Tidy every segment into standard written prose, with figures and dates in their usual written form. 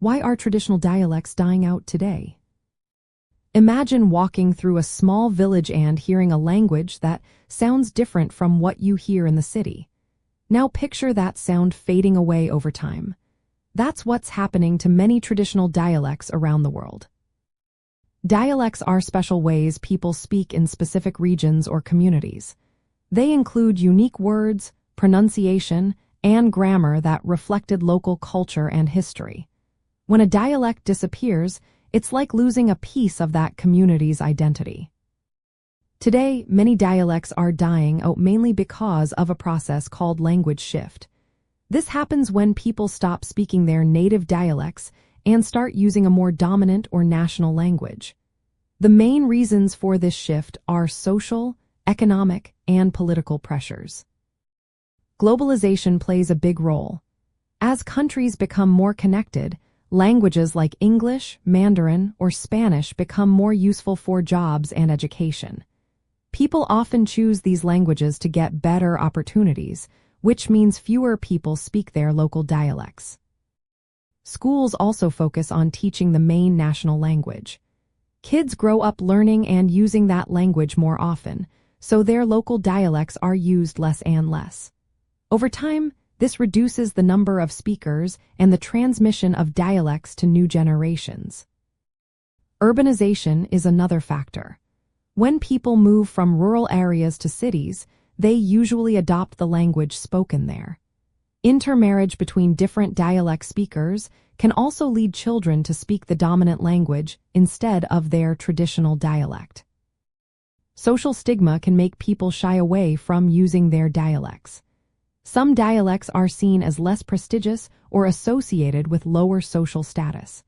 Why are traditional dialects dying out today? Imagine walking through a small village and hearing a language that sounds different from what you hear in the city. Now picture that sound fading away over time. That's what's happening to many traditional dialects around the world. Dialects are special ways people speak in specific regions or communities. They include unique words, pronunciation, and grammar that reflected local culture and history. When a dialect disappears, it's like losing a piece of that community's identity. Today, many dialects are dying out mainly because of a process called language shift. This happens when people stop speaking their native dialects and start using a more dominant or national language. The main reasons for this shift are social, economic, and political pressures. Globalization plays a big role. As countries become more connected, languages like English, Mandarin, or Spanish become more useful for jobs and education. People often choose these languages to get better opportunities, which means fewer people speak their local dialects. Schools also focus on teaching the main national language. Kids grow up learning and using that language more often, so their local dialects are used less and less. Over time, this reduces the number of speakers and the transmission of dialects to new generations. Urbanization is another factor. When people move from rural areas to cities, they usually adopt the language spoken there. Intermarriage between different dialect speakers can also lead children to speak the dominant language instead of their traditional dialect. Social stigma can make people shy away from using their dialects. Some dialects are seen as less prestigious or associated with lower social status.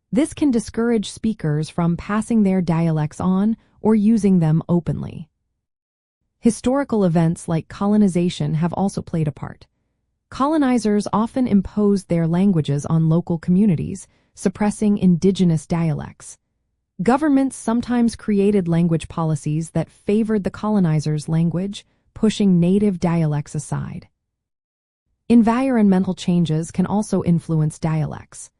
This can discourage speakers from passing their dialects on or using them openly. Historical events like colonization have also played a part. Colonizers often imposed their languages on local communities, suppressing indigenous dialects. Governments sometimes created language policies that favored the colonizers' language, pushing native dialects aside. Environmental changes can also influence dialects.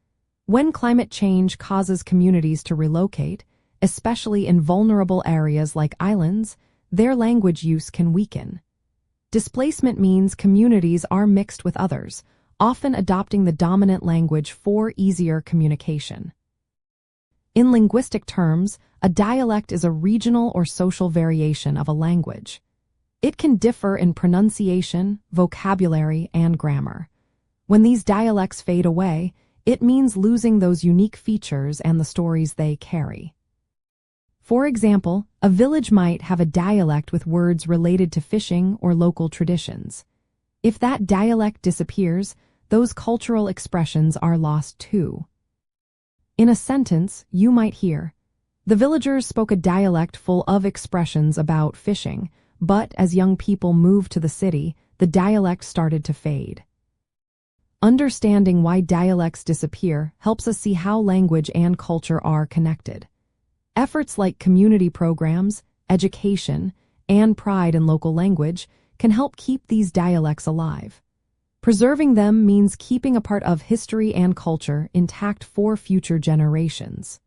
When climate change causes communities to relocate, especially in vulnerable areas like islands, their language use can weaken. Displacement means communities are mixed with others, often adopting the dominant language for easier communication. In linguistic terms, a dialect is a regional or social variation of a language. It can differ in pronunciation, vocabulary, and grammar. When these dialects fade away, it means losing those unique features and the stories they carry. For example, a village might have a dialect with words related to fishing or local traditions. If that dialect disappears, those cultural expressions are lost too. In a sentence, you might hear, "The villagers spoke a dialect full of expressions about fishing, but as young people moved to the city, the dialect started to fade." Understanding why dialects disappear helps us see how language and culture are connected. Efforts like community programs, education, and pride in local language can help keep these dialects alive. Preserving them means keeping a part of history and culture intact for future generations.